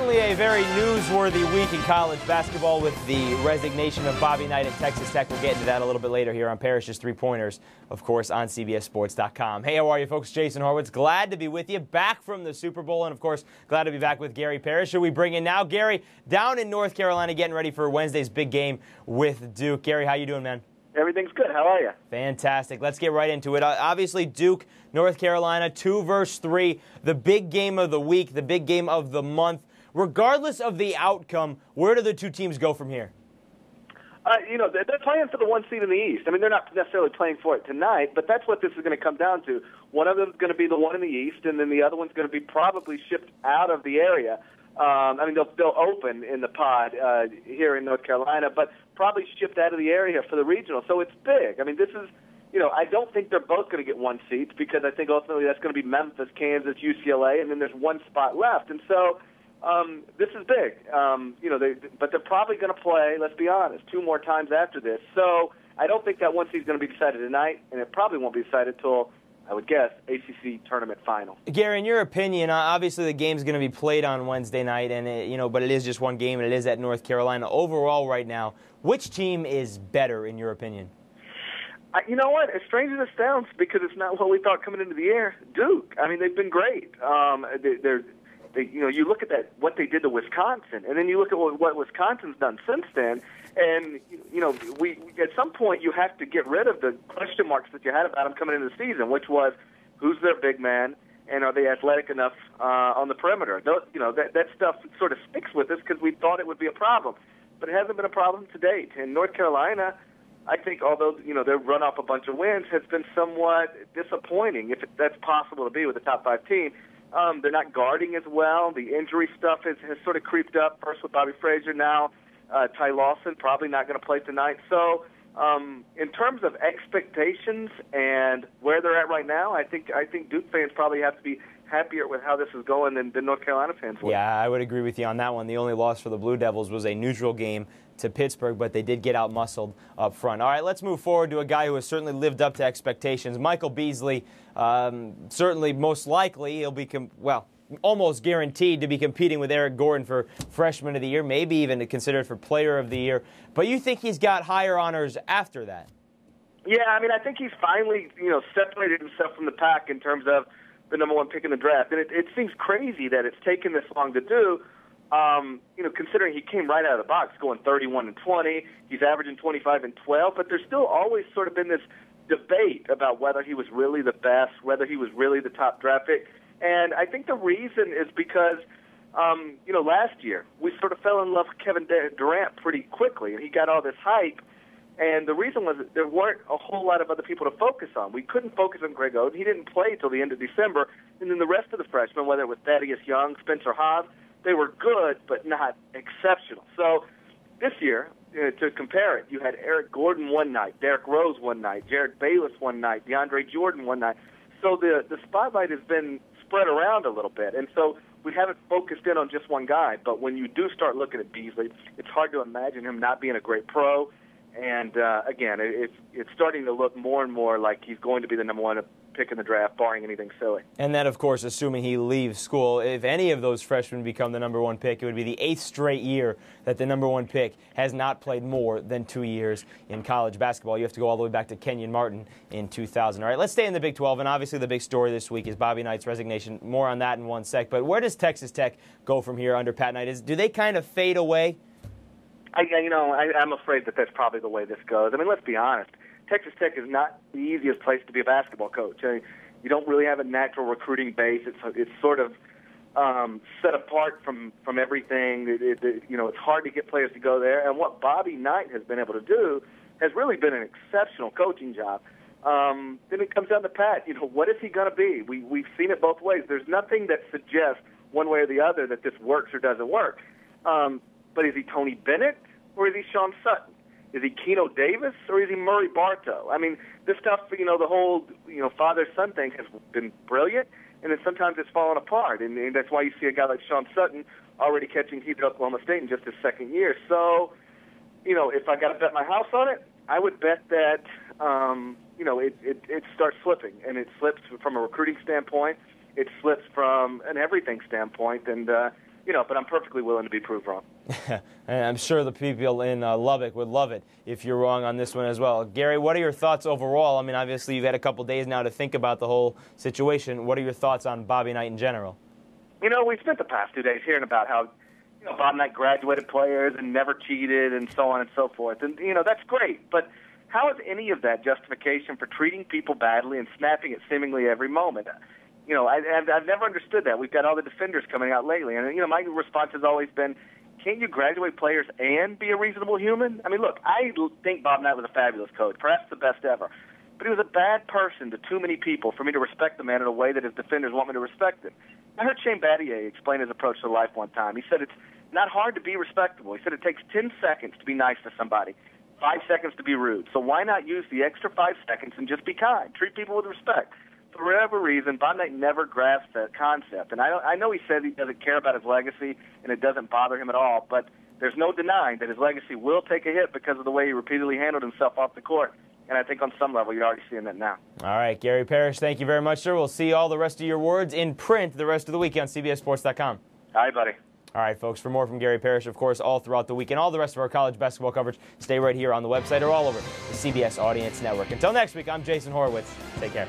Certainly a very newsworthy week in college basketball with the resignation of Bobby Knight at Texas Tech. We'll get into that a little bit later here on Parrish's Three-Pointers, of course, on CBSSports.com. Hey, how are you, folks? Jason Horowitz, glad to be with you, back from the Super Bowl, and, of course, glad to be back with Gary Parrish, who we bring in now. Gary, down in North Carolina, getting ready for Wednesday's big game with Duke. Gary, how you doing, man? Everything's good. How are you? Fantastic. Let's get right into it. Obviously, Duke, North Carolina, 2 versus 3, the big game of the week, the big game of the month. Regardless of the outcome, where do the two teams go from here? They're playing for the 1 seed in the East. I mean, they're not necessarily playing for it tonight, but that's what this is going to come down to. One of them is going to be the one in the East, and then the other one's going to be probably shipped out of the area. They'll open in the pod here in North Carolina, but probably shipped out of the area for the regional. So it's big. I mean, this is, I don't think they're both going to get 1 seat because I think ultimately that's going to be Memphis, Kansas, UCLA, and then there's one spot left. And so this is big. But they're probably going to play, let's be honest, 2 more times after this. So I don't think that 1 seed is going to be decided tonight, and it probably won't be decided until, I would guess, ACC tournament final. Gary, in your opinion, obviously the game's going to be played on Wednesday night, and but it is just one game, and it is at North Carolina. Overall, right now, which team is better in your opinion? You know what? As strange as it sounds, because it's not what we thought coming into the year. Duke. I mean, they've been great. You look at that, what they did to Wisconsin, and then you look at what Wisconsin's done since then, and we at some point you have to get rid of the question marks that you had about them coming into the season, which was who's their big man and are they athletic enough on the perimeter? That stuff sort of sticks with us because we thought it would be a problem, but it hasn't been a problem to date. And North Carolina, I think, although they've run off a bunch of wins, has been somewhat disappointing, if that's possible to be with a top 5 team. They're not guarding as well. The injury stuff has sort of creeped up, first with Bobby Frazier, now Ty Lawson probably not going to play tonight. So in terms of expectations and where they're at right now, I think Duke fans probably have to be happier with how this is going than North Carolina fans would. Yeah, I would agree with you on that one. The only loss for the Blue Devils was a neutral game to Pittsburgh, but they did get out-muscled up front. All right, let's move forward to a guy who has certainly lived up to expectations. Michael Beasley, certainly most likely he'll be, almost guaranteed to be competing with Eric Gordon for Freshman of the Year, maybe even considered for Player of the Year. But you think he's got higher honors after that? Yeah, I think he's finally, separated himself from the pack in terms of the number 1 pick in the draft. And it seems crazy that it's taken this long to do. Considering he came right out of the box going 31-20, he's averaging 25-12, but there's still always sort of been this debate about whether he was really the best, whether he was really the top draft pick. And I think the reason is because, last year we sort of fell in love with Kevin Durant pretty quickly, and he got all this hype. And the reason was that there weren't a whole lot of other people to focus on. We couldn't focus on Greg Oden. He didn't play until the end of December. And then the rest of the freshmen, whether it was Thaddeus Young, Spencer Haas, they were good, but not exceptional. So this year, to compare it, you had Eric Gordon one night, Derrick Rose one night, Jared Bayless one night, DeAndre Jordan one night. So the spotlight has been spread around a little bit. And so we haven't focused in on just one guy. But when you do start looking at Beasley, it's hard to imagine him not being a great pro. And, again, it's starting to look more and more like he's going to be the number 1 pick in the draft, barring anything silly. And that, of course, assuming he leaves school. If any of those freshmen become the number 1 pick, it would be the 8th straight year that the number 1 pick has not played more than 2 years in college basketball. You have to go all the way back to Kenyon Martin in 2000. All right, let's stay in the Big 12, and obviously the big story this week is Bobby Knight's resignation. More on that in one sec. But where does Texas Tech go from here under Pat Knight? Do they kind of fade away? I'm afraid that that's probably the way this goes. I mean, let's be honest. Texas Tech is not the easiest place to be a basketball coach. You don't really have a natural recruiting base. It's sort of set apart from everything. It's hard to get players to go there. And what Bobby Knight has been able to do has really been an exceptional coaching job. Then it comes down to Pat. What is he going to be? We've seen it both ways. There's nothing that suggests one way or the other that this works or doesn't work. But is he Tony Bennett or is he Sean Sutton? Is he Keno Davis or is he Murray Bartow? I mean, this stuff, the whole, father-son thing has been brilliant, and then sometimes it's fallen apart. And that's why you see a guy like Sean Sutton already catching heat at Oklahoma State in just his second year. So, if I got to bet my house on it, I would bet that, it starts slipping. And it slips from a recruiting standpoint. It slips from an everything standpoint. And, but I'm perfectly willing to be proved wrong. And I'm sure the people in Lubbock would love it if you're wrong on this one as well. Gary, what are your thoughts overall? I mean, obviously you've had a couple days now to think about the whole situation. What are your thoughts on Bobby Knight in general? We spent the past 2 days hearing about how Bob Knight graduated players and never cheated and so on and so forth. And, that's great. But how is any of that justification for treating people badly and snapping at seemingly every moment? I've never understood that. We've got all the defenders coming out lately. And, my response has always been, can't you graduate players and be a reasonable human? I mean, look, I think Bob Knight was a fabulous coach, perhaps the best ever. But he was a bad person to too many people for me to respect the man in a way that his defenders want me to respect him. I heard Shane Battier explain his approach to life one time. He said it's not hard to be respectable. He said it takes 10 seconds to be nice to somebody, 5 seconds to be rude. So why not use the extra 5 seconds and just be kind? Treat people with respect. For whatever reason, Bob Knight never grasped that concept. And I know he says he doesn't care about his legacy and it doesn't bother him at all, but there's no denying that his legacy will take a hit because of the way he repeatedly handled himself off the court. And I think on some level you're already seeing that now. All right, Gary Parrish, thank you very much, sir. We'll see all the rest of your words in print the rest of the week on CBSSports.com. All right, buddy. All right, folks, for more from Gary Parrish, of course, all throughout the week and all the rest of our college basketball coverage, stay right here on the website or all over the CBS Audience Network. Until next week, I'm Jason Horowitz. Take care.